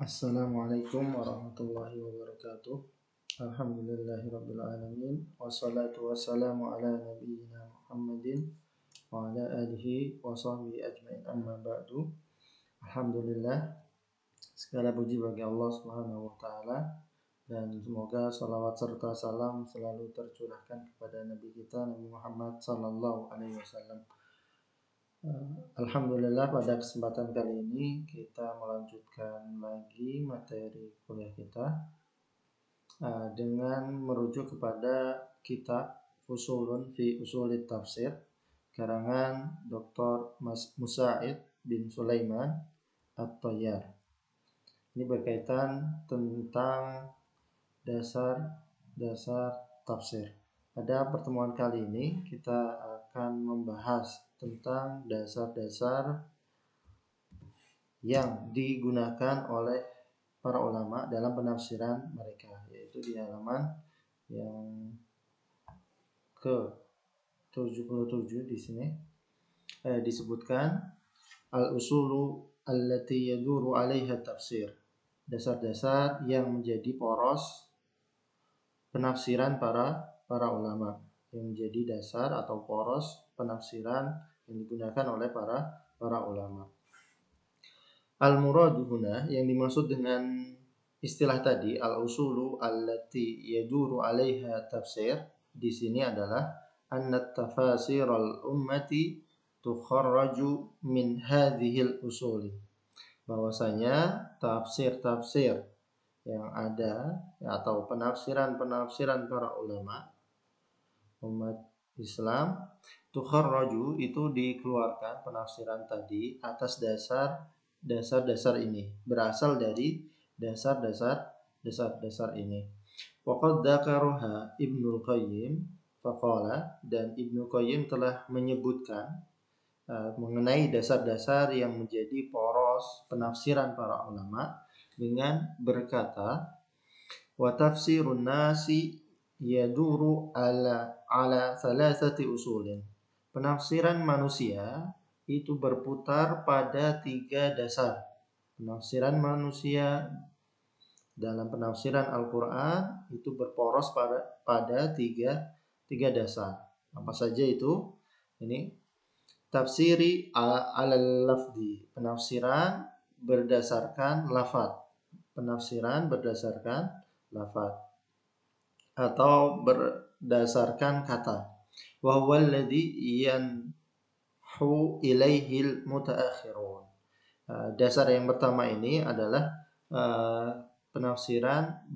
Assalamualaikum warahmatullahi wabarakatuh. Alhamdulillahirrabbilalamin. Wassalatu wassalamu ala nabiyyina Muhammadin wa ala alihi wa sahbihi ajma'in, amma ba'du. Alhamdulillah, segala puji bagi Allah Subhanahu wa taala, dan semoga salawat serta salam selalu tercurahkan kepada Nabi kita Nabi Muhammad sallallahu alaihi wasallam. Alhamdulillah, pada kesempatan kali ini kita melanjutkan lagi materi kuliah kita dengan merujuk kepada kitab Fusulun fi Usulit Tafsir karangan Dr. Musa'id bin Sulaiman At-Tayyar. Ini berkaitan tentang dasar tafsir. Pada pertemuan kali ini kita akan membahas tentang dasar-dasar yang digunakan oleh para ulama dalam penafsiran mereka, yaitu di halaman yang ke-77 di sini disebutkan al-usulu allati yaduru 'alaiha tafsir. Dasar-dasar yang menjadi poros penafsiran para ulama, yang menjadi dasar atau poros penafsiran yang digunakan oleh para ulama. Al-muradu huna, yang dimaksud dengan istilah tadi al-usulu allati yaduru 'alaiha tafsir, di sini adalah anna tafasiral ummati tukharraju min hadhil usuli. Bahwasanya tafsir-tafsir yang ada atau penafsiran-penafsiran para ulama umat Islam, tukharraju itu dikeluarkan penafsiran tadi atas dasar ini, berasal dari dasar ini. Waqad dzakaraha Ibnul Qayyim faqala, dan Ibnu Qayyim telah menyebutkan mengenai dasar-dasar yang menjadi poros penafsiran para ulama dengan berkata, wa tafsirun nasi yaduru ala thalathati usulin. Penafsiran manusia itu berputar pada 3 dasar. Penafsiran manusia dalam penafsiran Al-Quran itu berporos pada tiga dasar. Apa saja itu? Ini tafsiri alal lafzi, penafsiran berdasarkan lafaz. Penafsiran berdasarkan lafaz atau berdasarkan kata. Wa huwa alladhi yanhu ilaihil mutaakhirun. Dasar yang pertama ini adalah penafsiran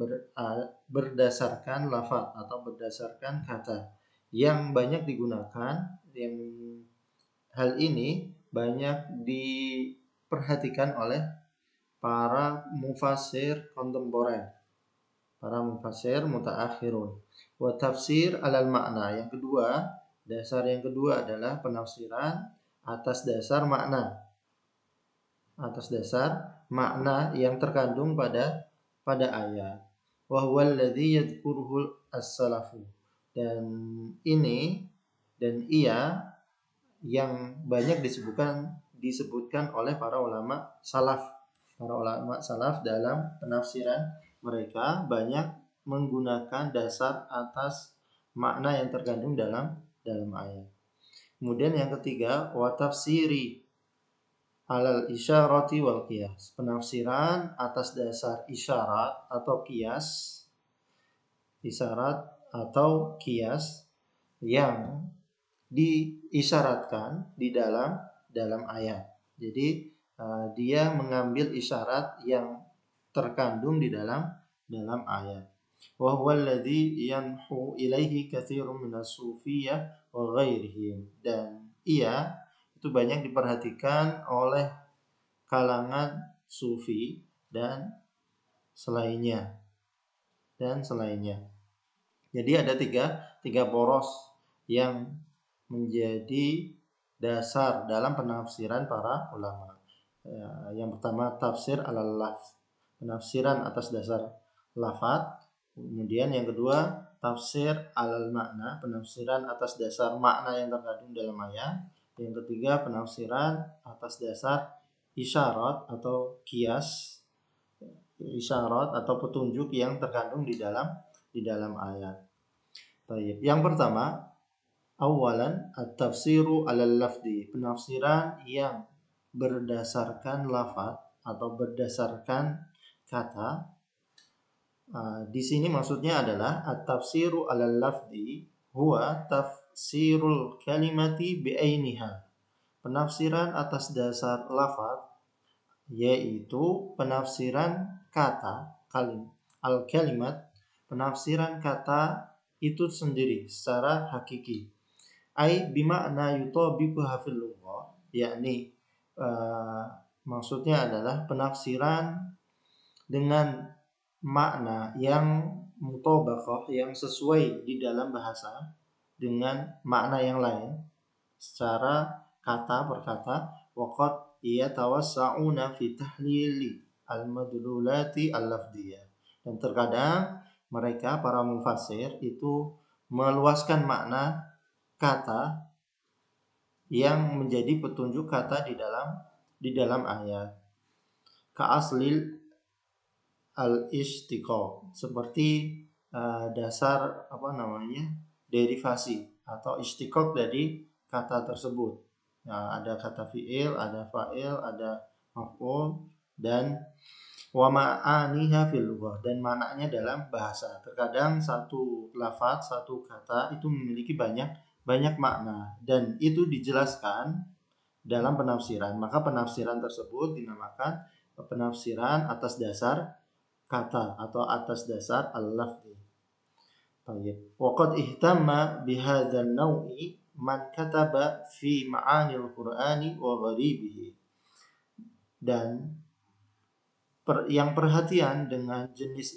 berdasarkan lafaz atau berdasarkan kata, yang banyak digunakan, yang hal ini banyak diperhatikan oleh para mufassir kontemporer, para mufassir mutaakhirun. Wa tafsir alal makna, yang kedua, dasar yang kedua adalah penafsiran atas dasar makna yang terkandung pada ayat. Wa huwa alladhi yadhkuruhu as-salafu, dan ia yang banyak disebutkan oleh para ulama salaf. Para ulama salaf dalam penafsiran mereka banyak menggunakan dasar atas makna yang terkandung dalam ayat. Kemudian yang ketiga, wa tafsiri alal isyarati wal qiyas, penafsiran atas dasar isyarat atau qiyas yang diisyaratkan di dalam ayat. Jadi dia mengambil isyarat yang terkandung di dalam ayat. Wa huwa alladhi yanhu ilaihi katsirun minas sufiyyah wa ghairihim, dan ia itu banyak diperhatikan oleh kalangan sufi dan selainnya. Jadi ada tiga poros yang menjadi dasar dalam penafsiran para ulama. Yang pertama tafsir alal lafz, penafsiran atas dasar lafaz. Kemudian yang kedua tafsir alal makna, penafsiran atas dasar makna yang terkandung dalam ayat. Yang ketiga penafsiran atas dasar isyarat atau qiyas isyarat atau petunjuk yang terkandung di dalam ayat. Baik. Yang pertama, awalan at-tafsiru 'alal lafzi, penafsiran yang berdasarkan lafaz atau berdasarkan kata. Di sini maksudnya adalah at-tafsiru 'alal lafzi huwa tafsirul kalimati bi'ainiha. Penafsiran atas dasar lafaz yaitu penafsiran kata al-kalimat, penafsiran kata itu sendiri secara hakiki. Ai bima'na yutabiquha fil lughah, yakni maksudnya adalah penafsiran dengan makna yang mutabaqah, yang sesuai di dalam bahasa dengan makna yang lain secara kata per kata. Waqad yatawassa'una fi tahlili al-madlulati al-lafdhiyah, dan terkadang mereka para mufassir itu meluaskan makna kata yang menjadi petunjuk kata di dalam ayat. Ka aslil al-istiqaq, seperti dasar derivasi atau istiqaq dari kata tersebut. Nah, ada kata fi'il, ada fa'il, ada maf'ul, dan wa ma'aniha fil lughah, dan maknanya dalam bahasa. Terkadang satu lafaz, satu kata itu memiliki banyak makna, dan itu dijelaskan dalam penafsiran. Maka penafsiran tersebut dinamakan penafsiran atas dasar kata atau atas dasar al-lafzi. Baik. Waqad ihtamma bihadzal naw'i man kataba fi ma'anil Qur'ani wa gharibihi. Dan yang perhatian dengan jenis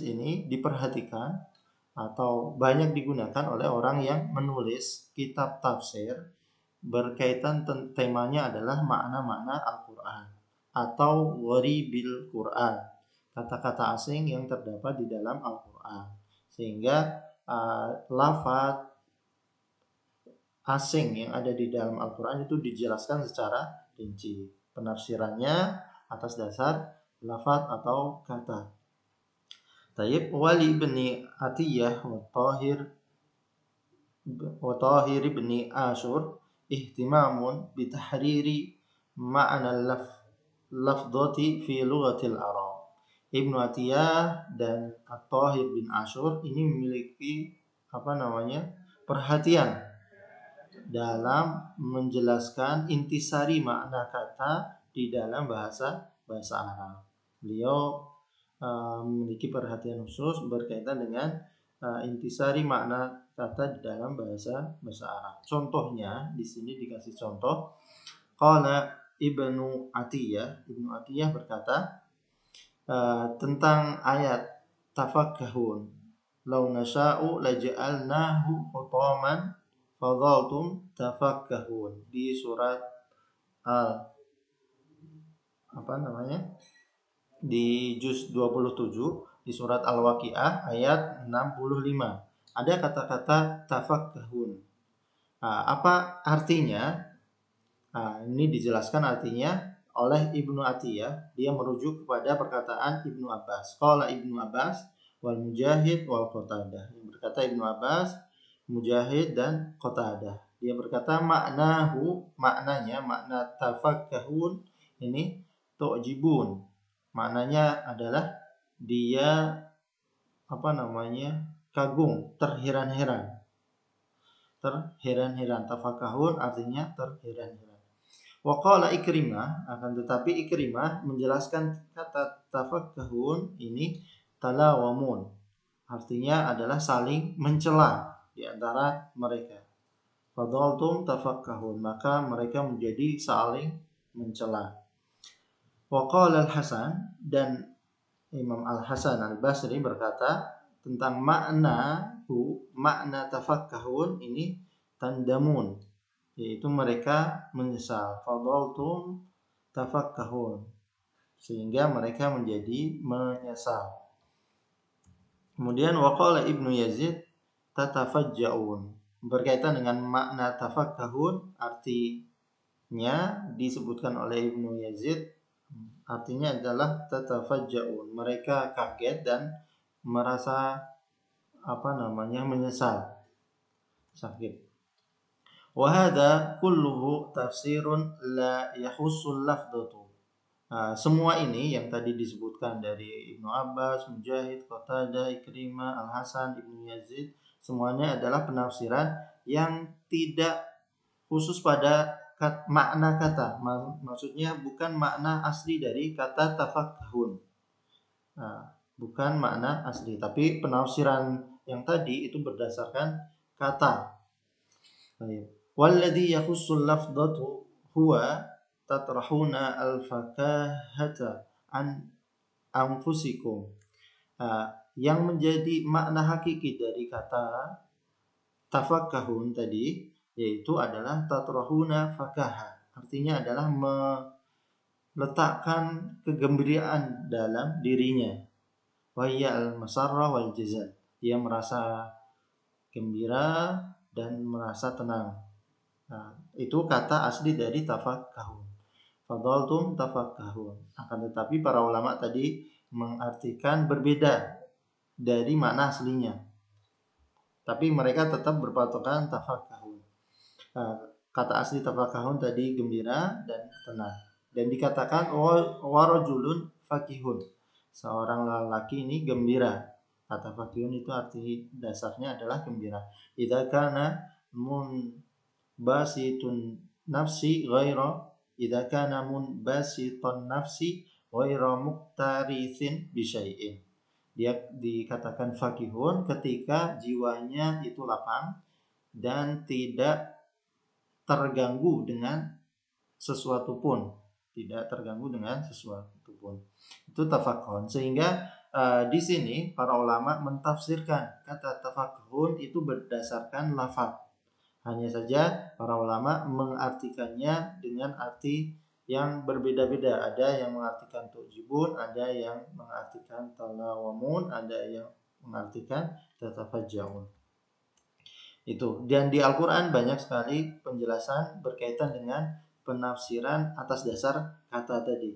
ini diperhatikan atau banyak digunakan oleh orang yang menulis kitab tafsir berkaitan temanya adalah makna-makna Al-Qur'an atau gharibil Qur'an, kata-kata asing yang terdapat di dalam Al-Qur'an, sehingga lafaz asing yang ada di dalam Al-Quran itu dijelaskan secara rinci. Penafsirannya atas dasar lafaz atau kata. Tayyib wali ibni Atiyah wa Tahir ibni Ashur ihtimamun bitahriri ma'na lafdhati fi lughatil Arab. Ibnu Atiyah dan At-Tahir bin Ashur ini memiliki perhatian dalam menjelaskan intisari makna kata di dalam bahasa Arab. Beliau memiliki perhatian khusus berkaitan dengan intisari makna kata di dalam bahasa Arab. Contohnya di sini dikasih contoh. Qala Ibnu Atiyah berkata tentang ayat tafakkahun, law nasha'u laja'alnahu hutaman fadhaltum tafakkahun, di surat di juz 27 di surat Al-Waqiah ayat 65 ada kata-kata tafakkahun. Apa artinya? Ini dijelaskan artinya oleh Ibnu Atiyah. Dia merujuk kepada perkataan Ibnu Abbas. Qala Ibnu Abbas wal Mujahid wal Qatadah. Yang berkata Ibnu Abbas, Mujahid dan Qatadah. Dia berkata maknanya makna tafakkahun ini tu'jibun. Maknanya adalah dia kagum, terheran-heran. Tafakkahun artinya terheran-heran. Wa qala Ikrimah, akan tetapi Ikrimah menjelaskan kata tafakkahun ini talawamun. Artinya adalah saling mencela di antara mereka. Fadhaltum tafakkahun, maka mereka menjadi saling mencela. Wa qala Al-Hasan, dan Imam Al-Hasan Al-Basri berkata tentang makna tafakkahun ini tandamun, yaitu mereka menyesal. Fadhaltum tafakkahun, sehingga mereka menjadi menyesal. Kemudian waqala Ibnu Yazid tatafajjaun, berkaitan dengan makna tafakkahun, artinya disebutkan oleh Ibnu Yazid Artinya adalah tatafajja'un, mereka kaget dan merasa menyesal, sakit. Wa hadza kulluhu tafsirun la yahussul lafdhatu. Semua ini yang tadi disebutkan dari Ibnu Abbas, Mujahid, Qatadah, Ikrimah, Al-Hasan, Ibnu Yazid, semuanya adalah penafsiran yang tidak khusus pada makna kata. Maksudnya bukan makna asli dari kata tafakkahun. Bukan makna asli, tapi penafsiran yang tadi itu berdasarkan kata. Baik. Walladhi yakhussul lafdhatu huwa tatrahuna al-fakahata an anfusikum. Yang menjadi makna hakiki dari kata tafakkahun tadi yaitu adalah tatrahuna fakaha. Artinya adalah meletakkan kegembiraan dalam dirinya. Wa hiya al-masarra wal jazal. Dia merasa gembira dan merasa tenang. Itu kata asli dari tafakkahun. Fadhaltum tafakkahun. Akan tetapi para ulama tadi mengartikan berbeda dari makna aslinya. Tapi mereka tetap berpatokan tafakkahun. Kata asli tafakkahun tadi gembira dan tenang. Dan dikatakan warajulun fakihun. Seorang lelaki ini gembira. Kata fakihun itu arti dasarnya adalah gembira. Idza kana basitun nafsi ghaira idza kana basitun nafsi ghaira muqtarithin bi syai'in. Dia dikatakan fakihun ketika jiwanya itu lapang dan tidak terganggu dengan sesuatu pun, Itu tafakkun. Sehingga di sini para ulama mentafsirkan kata tafakkun itu berdasarkan lafaz. Hanya saja para ulama mengartikannya dengan arti yang berbeda-beda. Ada yang mengartikan tu'jibun, ada yang mengartikan talawamun, ada yang mengartikan tatafajja'un. Itu. Dan di Al-Qur'an banyak sekali penjelasan berkaitan dengan penafsiran atas dasar kata tadi.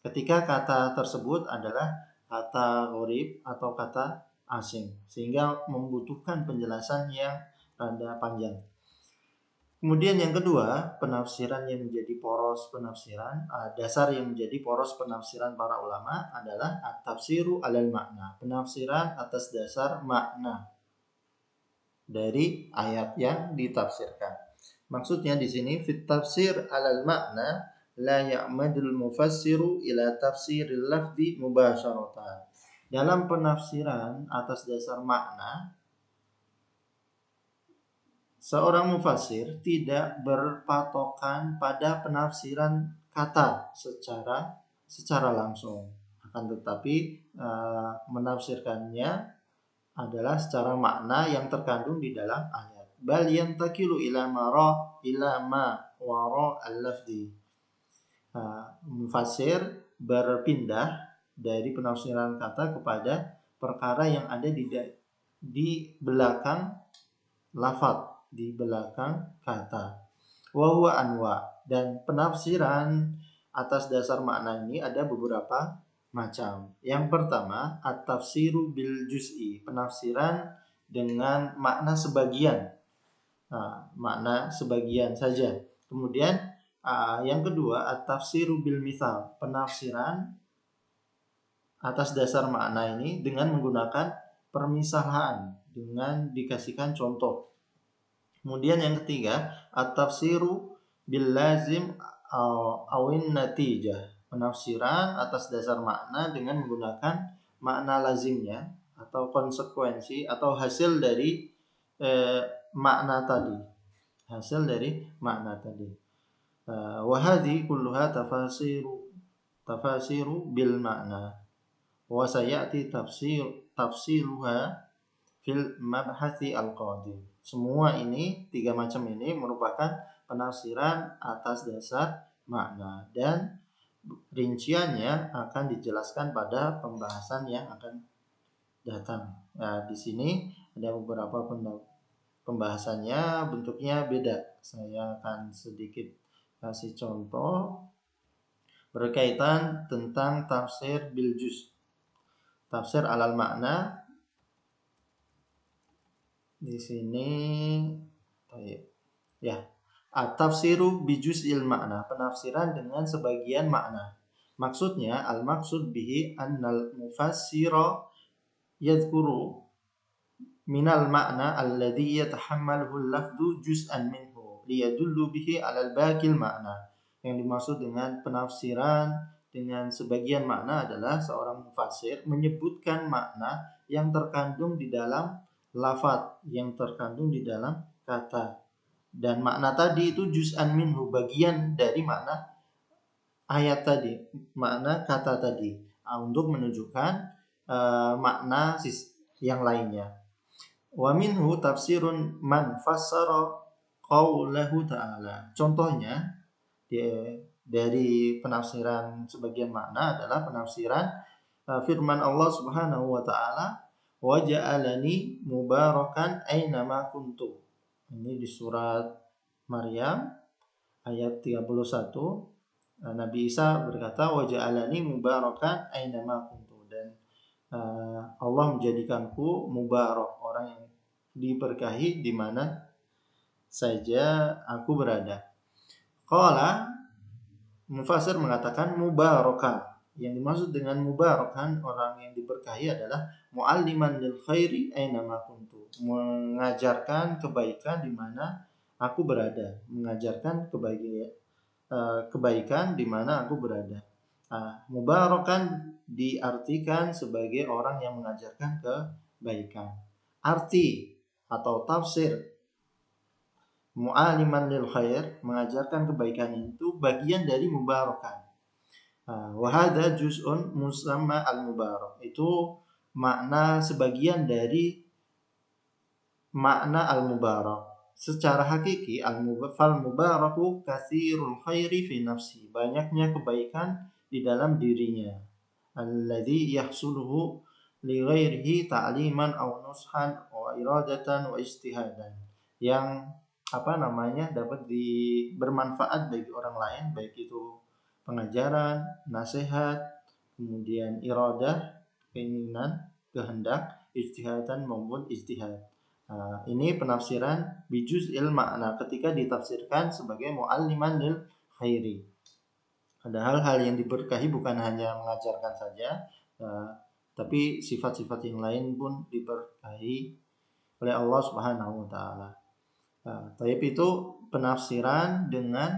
Ketika kata tersebut adalah kata gharib atau kata asing, sehingga membutuhkan penjelasan yang rada panjang. Kemudian yang kedua, penafsiran yang menjadi poros penafsiran, dasar yang menjadi poros penafsiran para ulama adalah at-tafsiru alal makna, penafsiran atas dasar makna dari ayat yang ditafsirkan. Maksudnya di sini fit tafsir alal makna la ya'madul mufassiru ila tafsiril lafzi mubasyaratan. Dalam penafsiran atas dasar makna, seorang mufassir tidak berpatokan pada penafsiran kata secara langsung, akan tetapi menafsirkannya adalah secara makna yang terkandung di dalam ayat. Bal yantakilu ila ma wara al-lafzi. Mufassir berpindah dari penafsiran kata kepada perkara yang ada di belakang lafaz, di belakang kata. Wa huwa anwa, dan penafsiran atas dasar makna ini ada beberapa macam. Yang pertama, at-tafsiru bil juz'i, penafsiran dengan makna sebagian. Makna sebagian saja. Kemudian yang kedua, at-tafsiru bil mithal, penafsiran atas dasar makna ini dengan menggunakan permisalan, dengan dikasihkan contoh. Kemudian yang ketiga, at-tafsiru bil lazim awin natijah, penafsiran atas dasar makna dengan menggunakan makna lazimnya atau konsekuensi atau hasil dari makna tadi. Wa hadhi kulluha tafasiru bil makna. Wa sayati tafsiruha fil mabhathi al-qadim. Semua ini, tiga macam ini merupakan penafsiran atas dasar makna, dan rinciannya akan dijelaskan pada pembahasan yang akan datang. Di sini ada beberapa pembahasannya, bentuknya beda. Saya akan sedikit kasih contoh. berkaitan tentang tafsir bil juz, tafsir alal makna. Di sini ya, at-tafsiru bi juz'il makna, penafsiran dengan sebagian makna. Maksudnya al-maksud bihi annal mufassira yadhkuru minal makna alladhi yatahammaluhu al-lafdhu juz'an minhu liyadullu bihi 'alal baqil makna. Yang dimaksud dengan penafsiran dengan sebagian makna adalah seorang mufassir menyebutkan makna yang terkandung di dalam lafaz, yang terkandung di dalam kata. Dan makna tadi itu juz'an minhu, bagian dari makna ayat tadi, makna kata tadi, untuk menunjukkan makna yang lainnya. Wa minhu tafsirun man fassara qaulahu ta'ala. Contohnya dari penafsiran sebagian makna adalah penafsiran firman Allah Subhanahu wa taala, wa ja'alani mubarakan ainama kuntu. Ini di surat Maryam ayat 31. Nabi Isa berkata, wa ja'alani mubarakan ainama kuntu, dan Allah menjadikanku mubarak, orang yang diberkahi di mana saja aku berada. Qala, mufassir mengatakan mubarakan. Yang dimaksud dengan mubarakan, orang yang diberkahi, adalah mualliman lil khairi ainama kuntu, mengajarkan kebaikan di mana aku berada, mengajarkan kebaikan di mana aku berada. Mubarakan diartikan sebagai orang yang mengajarkan kebaikan. Arti atau tafsir mu'aliman lil khair, mengajarkan kebaikan, itu bagian dari mubarakan. Wa hadza juz'un musamma al-mubarak, itu makna sebagian dari makna al-mubarak. Secara hakiki fal mubaraku katsirul khairi fi nafsi, banyaknya kebaikan di dalam dirinya. Alladzi yahsuluhu li ghairihi ta'liman aw nushan wa iradatan wa ijtihadan, yang dapat bermanfaat bagi orang lain, baik itu pengajaran, nasihat, kemudian iradah, keinginan, kehendak, ijtihadan maupun ijtihad. Ini penafsiran bijuz'il makna ketika ditafsirkan sebagai mu'alliman lil khairi. Ada hal-hal yang diberkahi bukan hanya mengajarkan saja, tapi sifat-sifat yang lain pun diberkahi oleh Allah Subhanahu wa taala. Tapi itu penafsiran dengan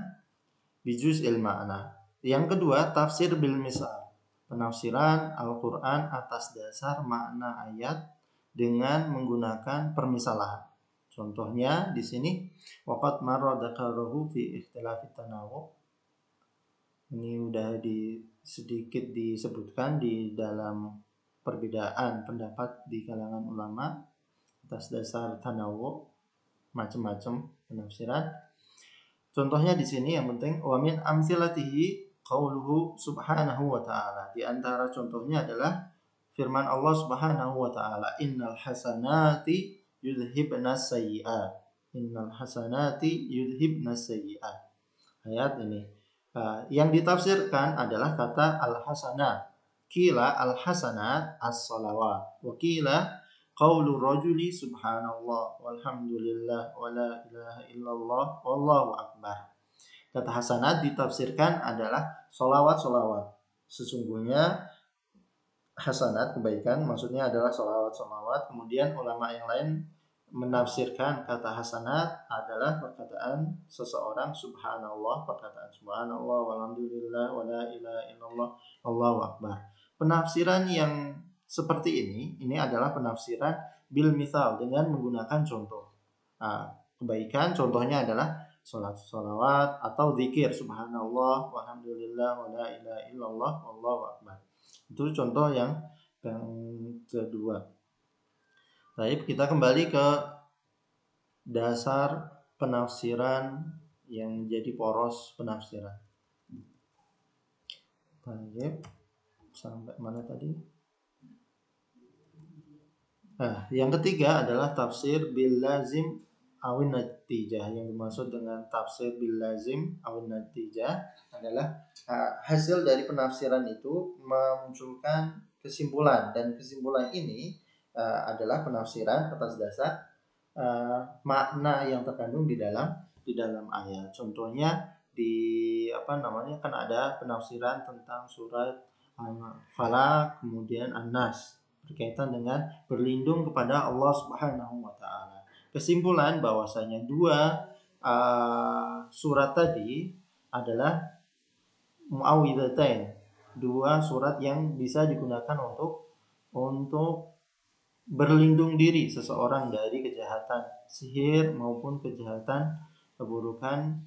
bijuz'il makna. Yang kedua, tafsir bil misal, penafsiran Al-Qur'an atas dasar makna ayat dengan menggunakan permisalan. Contohnya di sini waqad marra dzakaruhu fi ikhtilafit tanawwu. Ini udah sedikit disebutkan di dalam perbedaan pendapat di kalangan ulama atas dasar tanawwu, macam-macam penafsiran. Contohnya di sini yang penting, wa min amsilatihi qauluhu subhanahu wa ta'ala. Di antara contohnya adalah firman Allah Subhanahu wa taala, innal hasanati yudhibnas sayyi'at. Innal hasanati yudhibnas sayyi'at. Ayat ini yang ditafsirkan adalah kata al-hasanat. Qila al-hasanat as-salawat, wa qila qaulur rajuli subhanallah walhamdulillah wa la ilaha illallah wallahu akbar. Kata hasanat ditafsirkan adalah solawat-solawat. Sesungguhnya hasanat, kebaikan, maksudnya adalah solawat-solawat. Kemudian ulama yang lain menafsirkan kata hasanat adalah perkataan seseorang subhanallah, perkataan subhanallah walhamdulillah wa la ilaha illallah wallahu akbar. Penafsiran yang seperti ini adalah penafsiran bil misal, dengan menggunakan contoh. Kebaikan contohnya adalah salawat atau zikir subhanallah walhamdulillah wa la ilaha illallah wallahu akbar. Itu contoh yang kedua. Baik, kita kembali ke dasar penafsiran yang menjadi poros penafsiran. Baik, sampai mana tadi? Yang ketiga adalah tafsir bil lazim awin natijah. Yang dimaksud dengan tafsir bil lazim awin natijah adalah hasil dari penafsiran itu memunculkan kesimpulan, dan kesimpulan ini adalah penafsiran atas dasar makna yang terkandung di dalam ayat. Contohnya kan ada penafsiran tentang surat Falaq kemudian An-Nas berkaitan dengan berlindung kepada Allah Subhanahu wa taala. Kesimpulan bahwasanya dua surat tadi adalah muawwidzatain, dua surat yang bisa digunakan untuk berlindung diri seseorang dari kejahatan sihir maupun kejahatan keburukan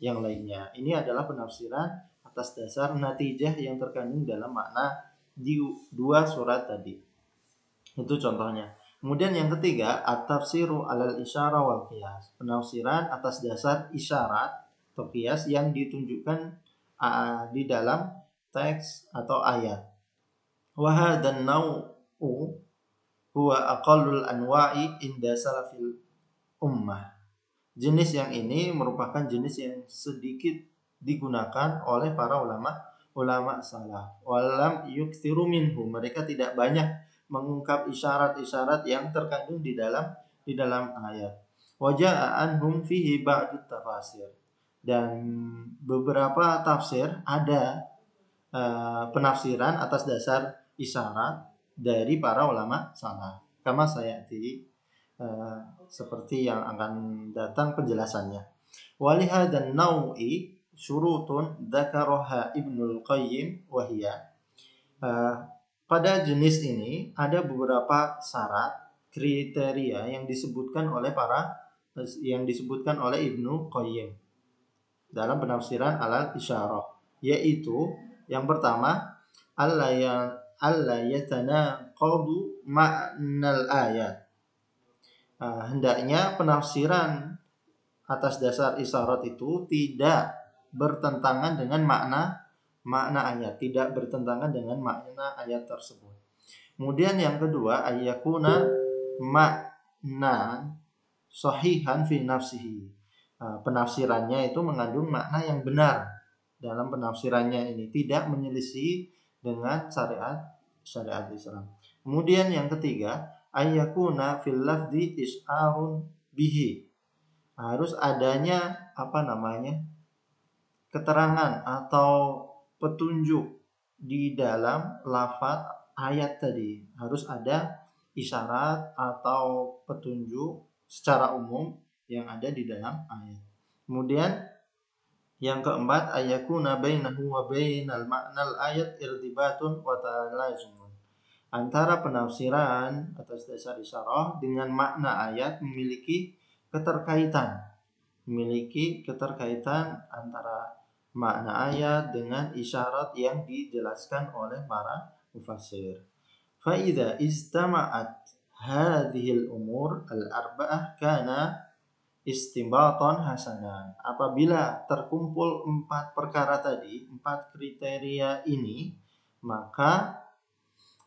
yang lainnya. Ini adalah penafsiran atas dasar natijah yang terkandung dalam makna di dua surat tadi. Itu contohnya. Kemudian yang ketiga, at-tafsiru 'alal isyarah wal qiyas. Penafsiran atas dasar isyarat atau qiyas yang ditunjukkan di dalam teks atau ayat. Wa hadzal naw'u huwa aqallul anwa'i inda salafil ummah. Jenis yang ini merupakan jenis yang sedikit digunakan oleh para ulama salaf. Walam yukthiru minhu, mereka tidak banyak mengungkap isyarat-isyarat yang terkandung di dalam ayat. Waja'a anhum fihi ba'dut tafasir. Dan beberapa tafsir ada penafsiran atas dasar isyarat dari para ulama salaf. Kama sayati seperti yang akan datang penjelasannya. Walihadzan nau'i syurutun dzakaraha Ibnul Qayyim wahiyya. Pada jenis ini ada beberapa syarat kriteria yang disebutkan oleh Ibnu Qayyim dalam penafsiran alal isyarah, yaitu yang pertama alla yatanaqadu ma'nal ayat. Hendaknya penafsiran atas dasar isyarat itu tidak bertentangan dengan makna ayat, tidak bertentangan dengan makna ayat tersebut. Kemudian yang kedua, ayyakuna makna sahihan fi nafsihi. Penafsirannya itu mengandung makna yang benar dalam penafsirannya ini, tidak menyelisih dengan syariat Islam. Kemudian yang ketiga, ayyakuna fil lafzi is'arun bihi. Harus adanya keterangan atau petunjuk di dalam lafaz ayat tadi. Harus ada isyarat atau petunjuk secara umum yang ada di dalam ayat. Kemudian yang keempat, ayyakuna bainahu wa bainal ma'nal ayat irtibatun wa talazum. Antara penafsiran atas dasar isyarah dengan makna ayat memiliki keterkaitan antara makna ayat dengan isyarat yang dijelaskan oleh para mufassir. Fa idza istama'at hadhil umur al-arba'ah kana istinbatan hasanan. Apabila terkumpul 4 perkara tadi, 4 kriteria ini, maka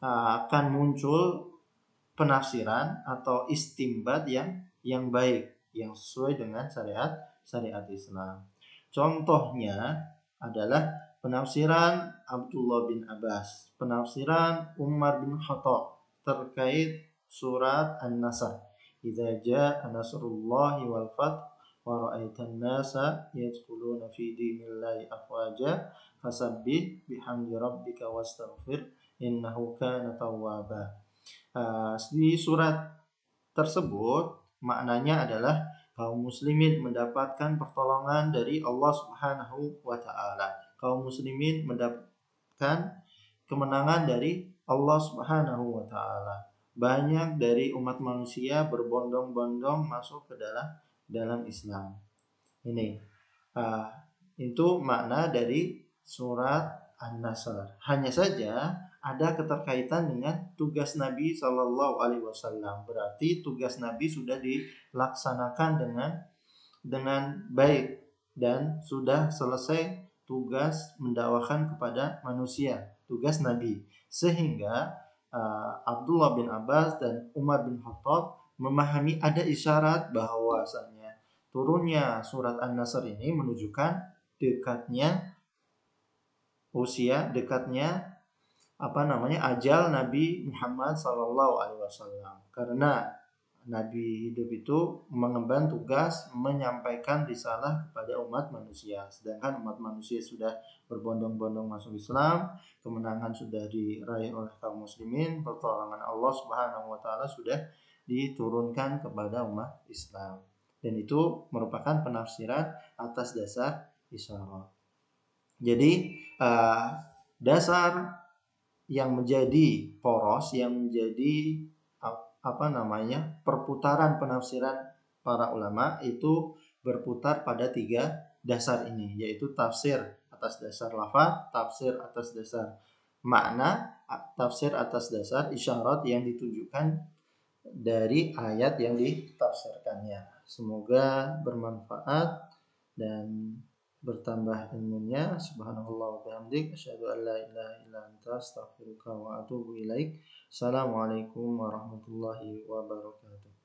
akan muncul penafsiran atau istimbat yang baik, yang sesuai dengan syariat Islam. Contohnya adalah penafsiran Abdullah bin Abbas, penafsiran Umar bin Khattab terkait surat An-Nasr. Idza jaa nasrullahi wal fath wa ra'aitan nasa yadkhuluna fi dinillahi afwaja fasabbih bihamdi rabbika wastaghfir innahu kana tawwaba. Di surat tersebut maknanya adalah kaum muslimin mendapatkan pertolongan dari Allah Subhanahu wa taala. Kaum muslimin mendapatkan kemenangan dari Allah Subhanahu wa taala. Banyak dari umat manusia berbondong-bondong masuk ke dalam Islam. Ini itu makna dari surat An-Nasr. Hanya saja ada keterkaitan dengan tugas Nabi Shallallahu Alaihi Wasallam. Berarti tugas Nabi sudah dilaksanakan dengan baik dan sudah selesai tugas mendakwakan kepada manusia, tugas Nabi. Sehingga Abdullah bin Abbas dan Umar bin Khattab memahami ada isyarat bahwasanya turunnya surat An-Nasr ini menunjukkan dekatnya usia, dekatnya ajal Nabi Muhammad SAW. Karena Nabi hidup itu mengemban tugas menyampaikan risalah kepada umat manusia. Sedangkan umat manusia sudah berbondong-bondong masuk Islam, kemenangan sudah diraih oleh kaum muslimin, pertolongan Allah Subhanahu wa taala sudah diturunkan kepada umat Islam. Dan itu merupakan penafsiran atas dasar isyarat. Jadi dasar yang menjadi poros, yang menjadi perputaran penafsiran para ulama itu berputar pada 3 dasar ini, yaitu tafsir atas dasar lafaz, tafsir atas dasar makna, tafsir atas dasar isyarat yang ditunjukkan dari ayat yang ditafsirkannya. Semoga bermanfaat dan bertambah ilmunya. Subhanallah wa bihamdik, asyhadu an la ilaha illa anta, astaghfiruka wa atubu ilaik. Assalamualaikum warahmatullahi wabarakatuh.